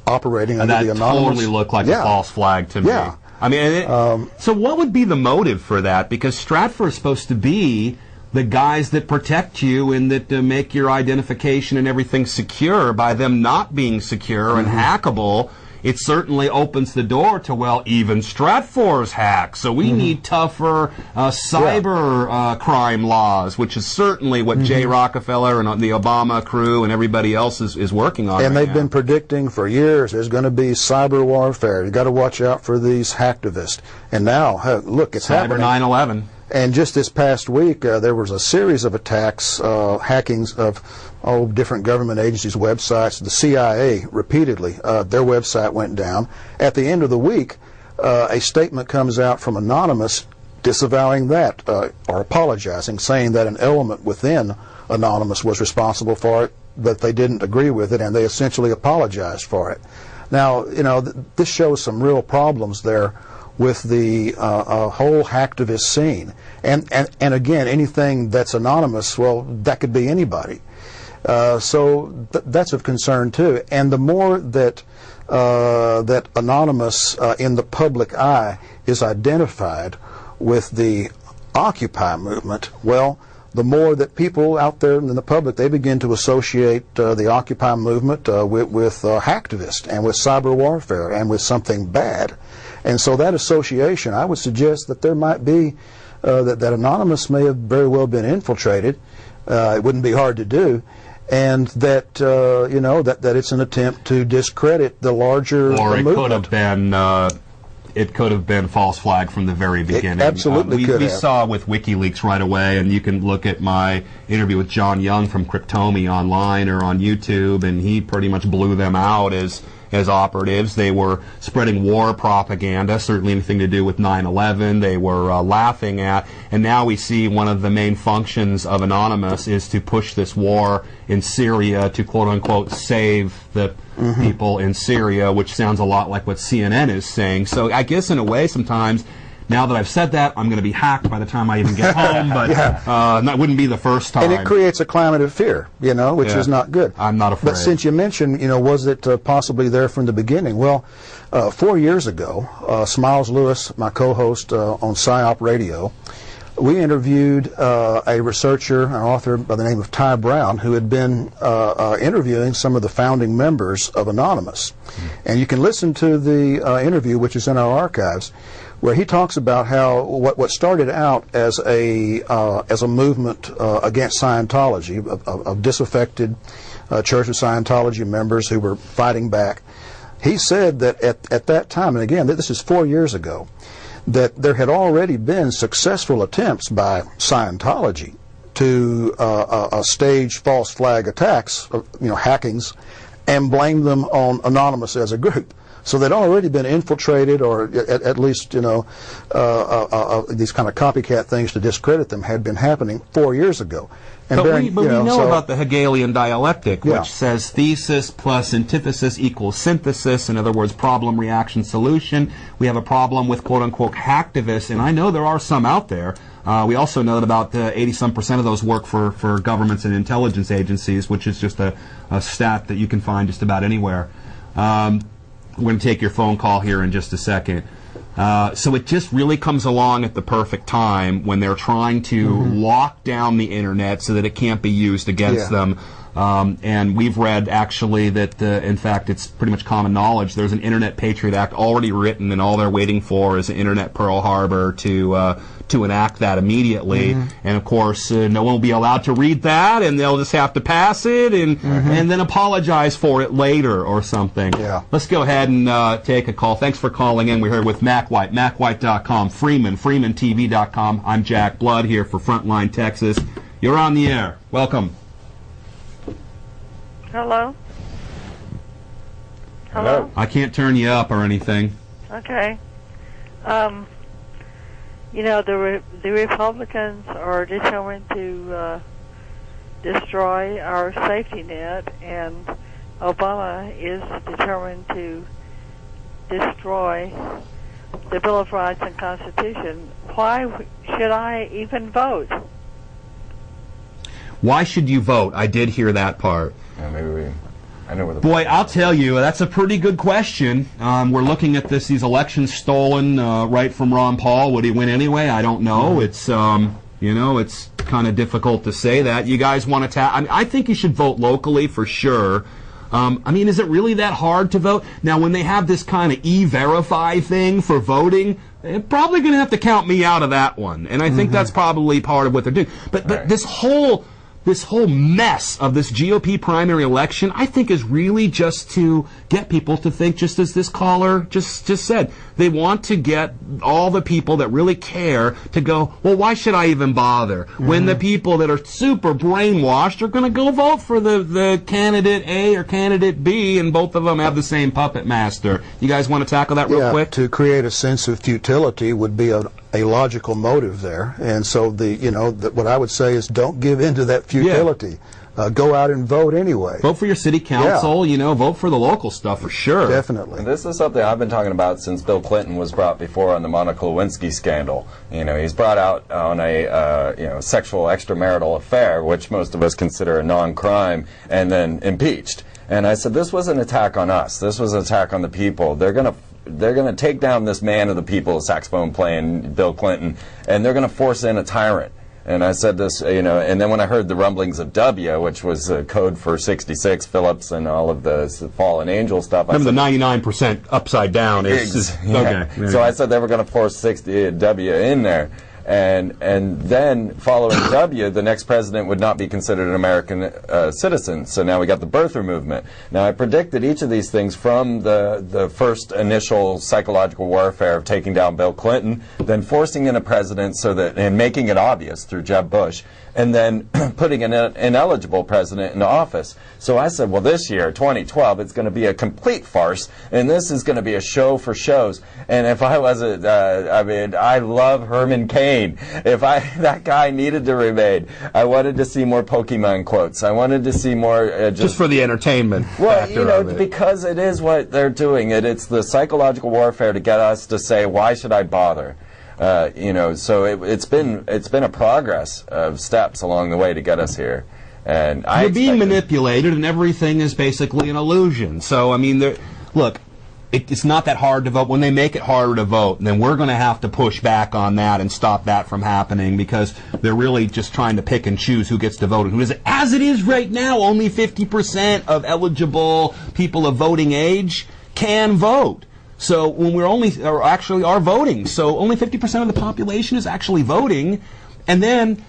operating under the Anonymous. That totally looked like a false flag to me. Yeah. I mean, so what would be the motive for that? Because Stratfor is supposed to be the guys that protect you and that make your identification and everything secure. By them not being secure and hackable, it certainly opens the door to, well, even Stratfor's hacked. So we need tougher cyber crime laws, which is certainly what Jay Rockefeller and the Obama crew and everybody else is working on. And they've been predicting for years there's going to be cyber warfare. You've got to watch out for these hacktivists. And now, look, it's happening. Cyber 9/11. And just this past week, there was a series of attacks, hackings of different government agencies' websites. The CIA, repeatedly, their website went down. At the end of the week, a statement comes out from Anonymous disavowing that, or apologizing, saying that an element within Anonymous was responsible for it, but they didn't agree with it, and they essentially apologized for it. Now, this shows some real problems there with the whole hacktivist scene. And again, anything that's anonymous, well, that could be anybody. So that's of concern too. And the more that that Anonymous in the public eye is identified with the Occupy movement, well, the more that people out there in the public, they begin to associate the Occupy movement with hacktivists and with cyber warfare and with something bad. And so that association, I would suggest that there might be, that Anonymous may have very well been infiltrated. It wouldn't be hard to do. And that, that it's an attempt to discredit the larger movement. Or it could have been false flag from the very beginning. It absolutely could have. We saw with WikiLeaks right away, and you can look at my interview with John Young from Cryptomi online or on YouTube, and he pretty much blew them out as operatives. They were spreading war propaganda, certainly anything to do with 9/11, they were laughing at. And now we see one of the main functions of Anonymous is to push this war in Syria to quote-unquote save the people in Syria, which sounds a lot like what CNN is saying. So I guess in a way sometimes, now that I've said that, I'm going to be hacked by the time I even get home, but that wouldn't be the first time. And it creates a climate of fear, which is not good. I'm not afraid. But since you mentioned, was it possibly there from the beginning? Well, 4 years ago, Smiles Lewis, my co-host on PsyOp Radio, we interviewed a researcher, an author by the name of Ty Brown, who had been interviewing some of the founding members of Anonymous. And you can listen to the interview, which is in our archives, where he talks about how what started out as a movement against Scientology, of disaffected Church of Scientology members who were fighting back. He said that at that time, and again, this is 4 years ago, that there had already been successful attempts by Scientology to stage false flag attacks, hackings, and blame them on Anonymous as a group. So they'd already been infiltrated, or at least, these kind of copycat things to discredit them had been happening 4 years ago. And but we know about the Hegelian dialectic, which says thesis plus antithesis equals synthesis. In other words, problem, reaction, solution. We have a problem with quote-unquote hacktivists, and I know there are some out there. We also know that about 80-some% of those work for governments and intelligence agencies, which is just a stat that you can find just about anywhere. We're going to take your phone call here in just a second. So it just really comes along at the perfect time when they're trying to lock down the internet so that it can't be used against them. And we've read, actually, that, in fact, it's pretty much common knowledge. There's an Internet Patriot Act already written, and all they're waiting for is an Internet Pearl Harbor to enact that immediately. And, of course, no one will be allowed to read that, and they'll just have to pass it and then apologize for it later or something. Yeah. Let's go ahead and take a call. Thanks for calling in. We're here with Mac White, MacWhite.com, FreemanTV.com. I'm Jack Blood here for Frontline Texas. You're on the air. Welcome. Hello? Hello? I can't turn you up or anything. Okay. You know, the Republicans are determined to destroy our safety net, and Obama is determined to destroy the Bill of Rights and Constitution. Why should I even vote? Why should you vote? I did hear that part. Yeah, I know where the... Boy, I'll tell you, that's a pretty good question. We're looking at these elections stolen right from Ron Paul. Would he win anyway? I don't know. It's, it's kind of difficult to say that. You guys want to I think you should vote locally for sure. Is it really that hard to vote? Now, when they have this kind of e-verify thing for voting, they're probably going to have to count me out of that one. And I think that's probably part of what they're doing. But Right. this whole mess of this GOP primary election, I think, is really just to get people to think, just as this caller just said. They want to get all the people that really care to go, well, why should I even bother? When the people that are super brainwashed are going to go vote for the candidate A or candidate B, and both of them have the same puppet master. You guys want to tackle that real quick? To create a sense of futility would be a logical motive there, and so what I would say is don't give in to that futility. Go out and vote anyway. Vote for your city council. Vote for the local stuff for sure. Definitely. And this is something I've been talking about since Bill Clinton was brought before on the Monica Lewinsky scandal. He's brought out on a sexual extramarital affair, which most of us consider a non-crime, and then impeached. And I said, this was an attack on us. This was an attack on the people. They're going to take down this man of the people, saxophone playing Bill Clinton, and they're going to force in a tyrant. And I said this, and then when I heard the rumblings of W, which was code for 66, Phillips, and all of the fallen angel stuff. Remember, the 99% upside down is okay. So I said they were going to force 60 W in there. And then, following W, the next president would not be considered an American citizen. So now we got the birther movement. Now, I predicted each of these things from the first initial psychological warfare of taking down Bill Clinton, then forcing in a president and making it obvious through Jeb Bush, and then putting an ineligible president into office. So I said, well, this year, 2012, it's going to be a complete farce, and this is going to be a show for shows. And if I wasn't, I love Herman Cain. If that guy needed to remain, I wanted to see more Pokemon quotes. I wanted to see more just for the entertainment. Well, because it is what they're doing. It's the psychological warfare to get us to say, why should I bother? So it's been a progress of steps along the way to get us here. And you're being manipulated, and everything is basically an illusion. So, look, it's not that hard to vote. When they make it harder to vote, then we're going to have to push back on that and stop that from happening, because they're really just trying to pick and choose who gets to vote and who isn't. As it is right now, only 50% of eligible people of voting age can vote. So when are voting. So only 50% of the population is actually voting, and then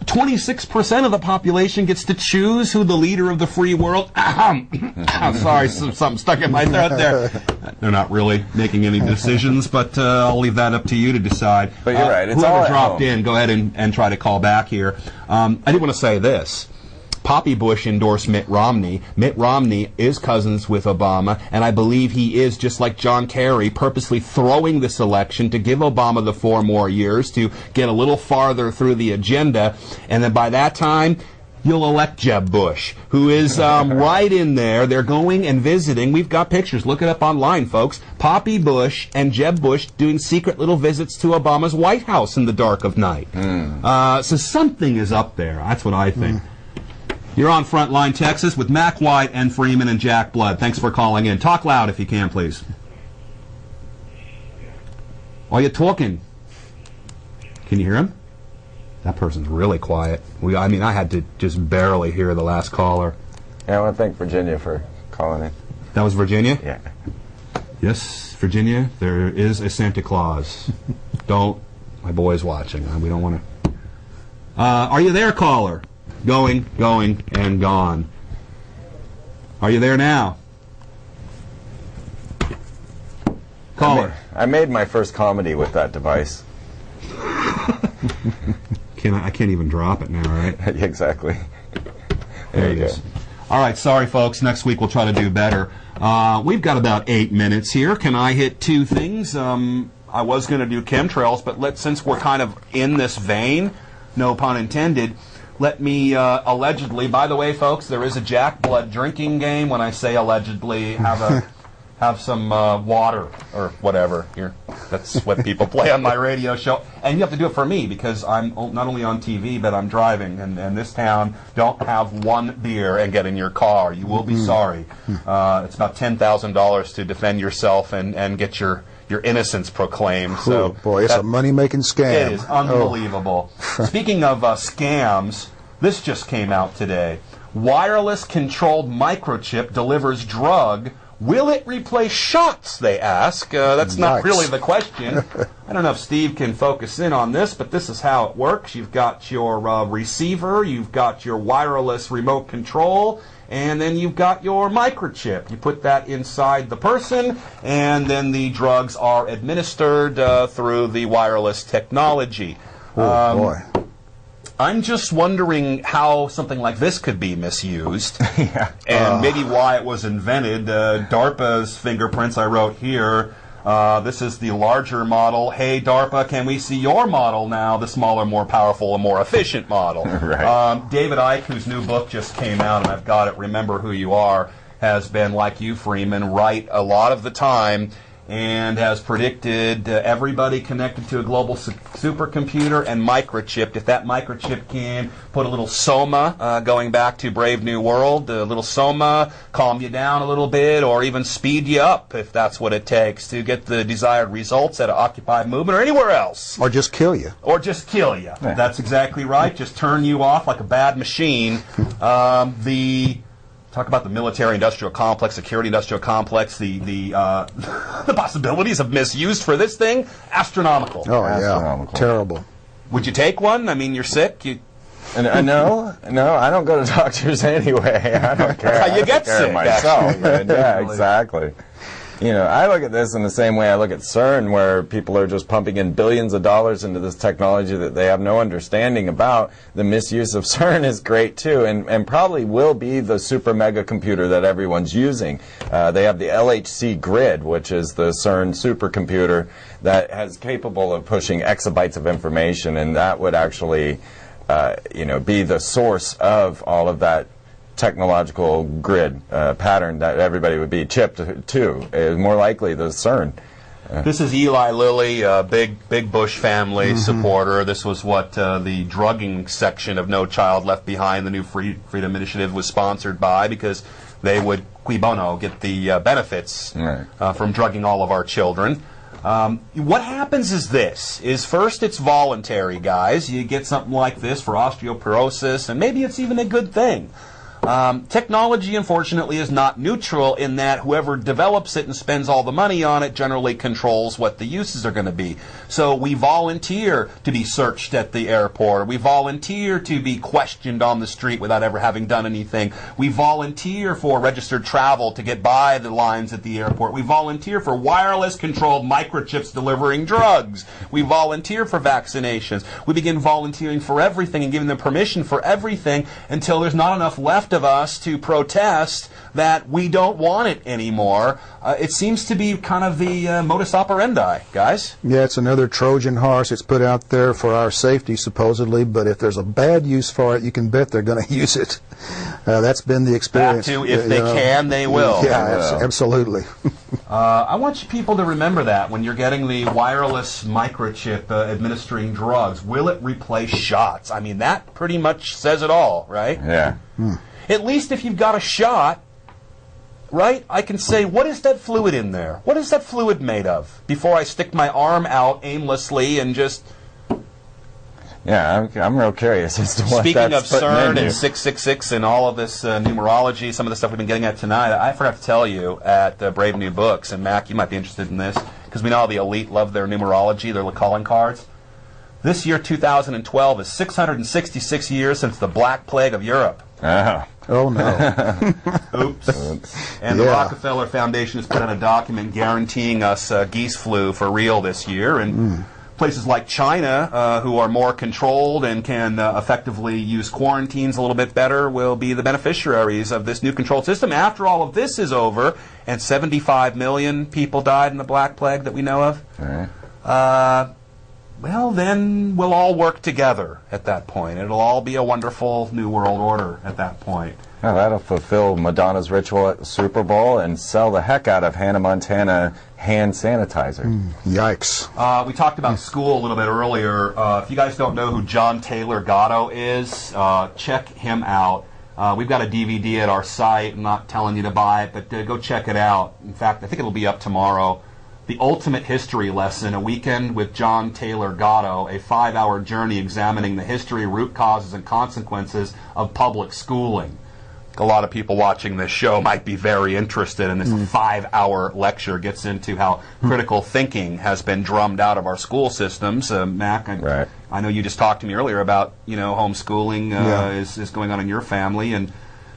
26% of the population gets to choose who the leader of the free world. Sorry, something stuck in my throat there. They're not really making any decisions, but I'll leave that up to you to decide. But you're right. It's whoever all dropped in, go ahead and try to call back here. I did want to say this. Poppy Bush endorsed Mitt Romney. Mitt Romney is cousins with Obama, and I believe he is, just like John Kerry, purposely throwing this election to give Obama the 4 more years to get a little farther through the agenda, and then by that time, you'll elect Jeb Bush, who is right in there. They're going and visiting. We've got pictures. Look it up online, folks. Poppy Bush and Jeb Bush doing secret little visits to Obama's White House in the dark of night. So something is up there. That's what I think. You're on Frontline Texas with Mac White and Freeman and Jack Blood. Thanks for calling in. Talk loud if you can, please. Are you talking? Can you hear him? That person's really quiet. I mean, I had to just barely hear the last caller. Yeah, I want to thank Virginia for calling in. That was Virginia? Yeah. Yes, Virginia, there is a Santa Claus. Don't. My boy's watching. We don't want to. Are you there, caller? Going, and gone. Are you there now? Caller. I made my first comedy with that device. I can't even drop it now, right? Exactly. There it is. All right, sorry, folks. Next week we'll try to do better. We've got about 8 minutes here. Can I hit 2 things? I was going to do chemtrails, but since we're kind of in this vein, no pun intended, let me allegedly, by the way, folks, there is a Jack Blood drinking game. When I say allegedly, have some water or whatever. Here, that's what people play on my radio show. And you have to do it for me because I'm not only on TV, but I'm driving. And this town, don't have one beer and get in your car. You will be sorry. It's about $10,000 to defend yourself and get your innocence proclaimed. So boy, it's a money-making scam. It is unbelievable. Speaking of scams, this just came out today. Wireless-controlled microchip delivers drug. Will it replace shots, they ask. That's not really the question. I don't know if Steve can focus in on this, but this is how it works. You've got your receiver, you've got your wireless remote control, and then you've got your microchip. You put that inside the person, and then the drugs are administered through the wireless technology. Oh, boy. I'm just wondering how something like this could be misused, and maybe why it was invented. DARPA's fingerprints I wrote here. This is the larger model. Hey, DARPA, can we see your model now? The smaller, more powerful, and more efficient model. Right. David Icke, whose new book just came out, and I've got it, Remember Who You Are, has been, like you, Freeman, right a lot of the time, and has predicted everybody connected to a global supercomputer and microchipped. If that microchip can put a little soma, going back to Brave New World, a little soma, calm you down a little bit, or even speed you up if that's what it takes to get the desired results at an occupied movement or anywhere else. Or just kill you. Or just kill you. Yeah. That's exactly right. Just turn you off like a bad machine. Talk about the military-industrial complex, security-industrial complex, the possibilities of misuse for this thing, astronomical. Oh, astronomical. Yeah, terrible. Would you take one? I mean, you're sick. No, I don't go to doctors anyway. I don't care. That's how you get sick, myself. Yeah, exactly. You know, I look at this in the same way I look at CERN, where people are just pumping in billions of dollars into this technology that they have no understanding about. The misuse of CERN is great, too, and probably will be the super mega computer that everyone's using. They have the LHC grid, which is the CERN supercomputer that is capable of pushing exabytes of information, and that would actually, be the source of all of that technological grid pattern that everybody would be chipped to. More likely the CERN. This is Eli Lilly, a big Bush family supporter. This was what the drugging section of No Child Left Behind, the new Freedom Initiative, was sponsored by, because they would, cui bono, get the benefits from drugging all of our children. What happens is this, first it's voluntary, guys. You get something like this for osteoporosis, and maybe it's even a good thing. Technology, unfortunately, is not neutral in that whoever develops it and spends all the money on it generally controls what the uses are going to be. So we volunteer to be searched at the airport. We volunteer to be questioned on the street without ever having done anything. We volunteer for registered travel to get by the lines at the airport. We volunteer for wireless-controlled microchips delivering drugs. We volunteer for vaccinations. We begin volunteering for everything and giving them permission for everything until there's not enough left of us to protest that we don't want it anymore. It seems to be kind of the modus operandi, guys. Yeah, it's another Trojan horse. It's put out there for our safety, supposedly, but if there's a bad use for it, you can bet they're going to use it. That's been the experience. That too, if they can, they will. Yeah, absolutely. I want you people to remember that when you're getting the wireless microchip administering drugs. Will it replace shots? I mean, that pretty much says it all, right? Yeah. At least if you've got a shot, right, I can say, what is that fluid in there? What is that fluid made of? Before I stick my arm out aimlessly and just... Yeah, I'm real curious as to what Speaking that's of putting CERN into. and 666 and all of this numerology, some of the stuff we've been getting at tonight, I forgot to tell you at Brave New Books, and Mac, you might be interested in this, because we know how the elite love their numerology, their calling cards. This year, 2012, is 666 years since the Black Plague of Europe. Oh, no. Oops. And the Rockefeller Foundation has put out a document guaranteeing us geese flu for real this year. And places like China, who are more controlled and can effectively use quarantines a little bit better, will be the beneficiaries of this new controlled system. After all of this is over, and 75 million people died in the Black Plague that we know of, well, then we'll all work together at that point. It'll all be a wonderful new world order at that point. Well, that'll fulfill Madonna's ritual at the Super Bowl and sell the heck out of Hannah Montana hand sanitizer. Yikes. We talked about school a little bit earlier. If you guys don't know who John Taylor Gatto is, check him out. We've got a DVD at our site. I'm not telling you to buy it, but go check it out. In fact, I think it'll be up tomorrow. The Ultimate History Lesson, a weekend with John Taylor Gatto, a 5-hour journey examining the history, root causes, and consequences of public schooling. A lot of people watching this show might be very interested in this 5-hour lecture. Gets into how critical thinking has been drummed out of our school systems. Mac, I know you just talked to me earlier about homeschooling is going on in your family, and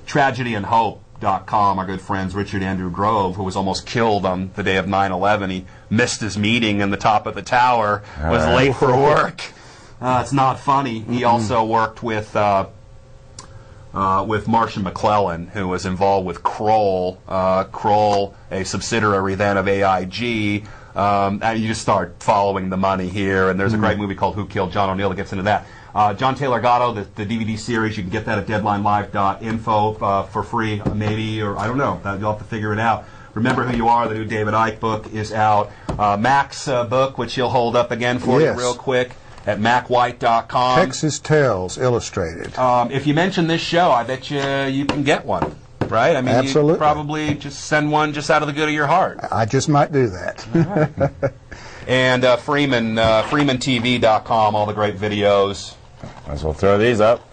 Tragedy and Hope.com, our good friends Richard Andrew Grove, who was almost killed on the day of 9/11. He missed his meeting in the top of the tower, was late for work. It's not funny. He also worked with Marcia McClellan, who was involved with Kroll, a subsidiary then of AIG. And you just start following the money here, and there's a great movie called Who Killed John O'Neill that gets into that. John Taylor Gatto, the DVD series, you can get that at deadlinelive.info for free, maybe, or I don't know. You'll have to figure it out. Remember Who You Are, the new David Icke book, is out. Mac's book, which he'll hold up again for you real quick, at macwhite.com. Texas Tales Illustrated. If you mention this show, I bet you can get one, right? I mean, absolutely. You probably just send one just out of the good of your heart. I just might do that. Right. And freemantv.com, all the great videos. Might as well throw these up.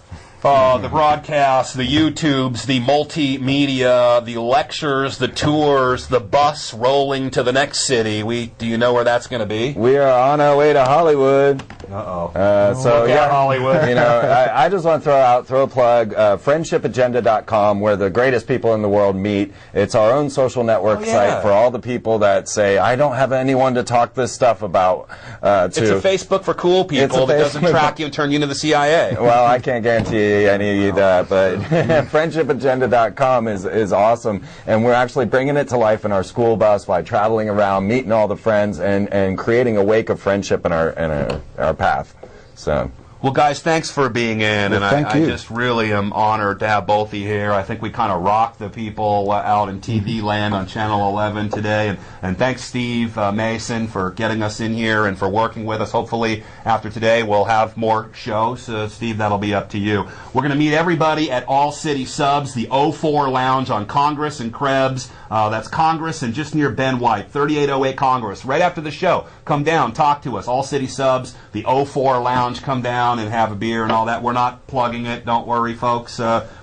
The broadcasts, the YouTubes, the multimedia, the lectures, the tours, the bus rolling to the next city. Do you know where that's going to be? We are on our way to Hollywood. So Hollywood. I just want to throw a plug. Friendshipagenda.com, where the greatest people in the world meet. It's our own social network site for all the people that say, I don't have anyone to talk this stuff about. It's a Facebook for cool people that doesn't track you and turn you into the CIA. Well, I can't guarantee any of that, but friendshipagenda.com is awesome, and we're actually bringing it to life in our school bus by traveling around, meeting all the friends, and creating a wake of friendship in our path. So. Well, guys, thanks for being in, and I just really am honored to have both of you here. I think we kind of rocked the people out in TV land on Channel 11 today, and thanks, Steve Mason, for getting us in here and for working with us. Hopefully, after today, we'll have more shows. Steve, that'll be up to you. We're going to meet everybody at All City Subs, the 04 Lounge on Congress and Krebs. That's Congress and just near Ben White, 3808 Congress. Right after the show, come down, talk to us. All City Subs, the 04 Lounge, come down and have a beer and all that. We're not plugging it, don't worry, folks.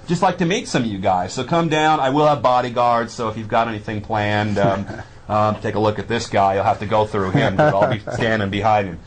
Just like to meet some of you guys. So come down. I will have bodyguards, so if you've got anything planned, take a look at this guy. You'll have to go through him, because I'll be standing behind him.